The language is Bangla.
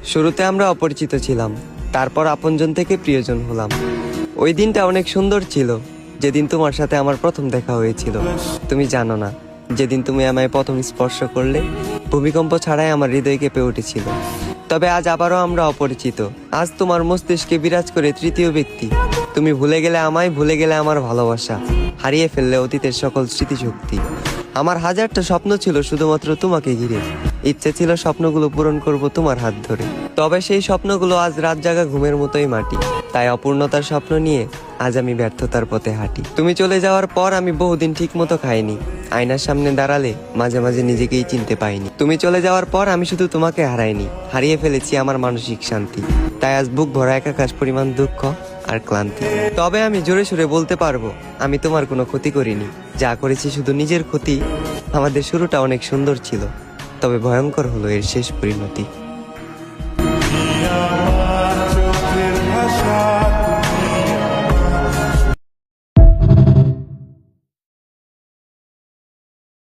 শুরুতে আমরা অপরিচিত ছিলাম, তারপর আপনজন থেকে প্রিয়জন হলাম। ওই দিনটা অনেক সুন্দর ছিল, যেদিন তোমার সাথে আমার প্রথম দেখা হয়েছিল। তুমি জানো না, যেদিন তুমি আমায় প্রথম স্পর্শ করলে, ভূমিকম্প ছাড়াই আমার হৃদয় কেঁপে উঠেছিল। তবে আজ আবারও আমরা অপরিচিত। আজ তোমার মস্তিষ্কে বিরাজ করে তৃতীয় ব্যক্তি। তুমি ভুলে গেলে আমায়, ভুলে গেলে আমার ভালোবাসা, হারিয়ে ফেললে অতীতের সকল স্মৃতিশক্তি। আমার হাজারটা স্বপ্ন ছিল শুধুমাত্র তোমাকে ঘিরে। ইচ্ছে ছিল স্বপ্নগুলো পূরণ করব তোমার হাত ধরে। তবে সেই স্বপ্নগুলো আজ রাত জাগা ঘুমের মতোই মাটি। তাই অপূর্ণতার স্বপ্ন নিয়ে আজ আমি ব্যর্থতার পথে হাঁটি। তুমি চলে যাওয়ার পর আমি বহুদিন ঠিক মতো খাইনি। আয়নার সামনে দাঁড়ালে মাঝে মাঝে নিজেকেই চিনতে পাইনি। তুমি চলে যাওয়ার পর আমি শুধু তোমাকে হারাইনি, হারিয়ে ফেলেছি আমার মানসিক শান্তি। তাই আজ বুক ভরা একাকাশ পরিমাণ দুঃখ আর ক্লান্তি। তবে আমি জোরে সোরে বলতে পারবো, আমি তোমার কোনো ক্ষতি করিনি। যা করেছি শুধু নিজের ক্ষতি। আমাদের শুরুটা অনেক সুন্দর ছিল, তবে ভয়ঙ্কর হলো এর শেষ পরিণতি।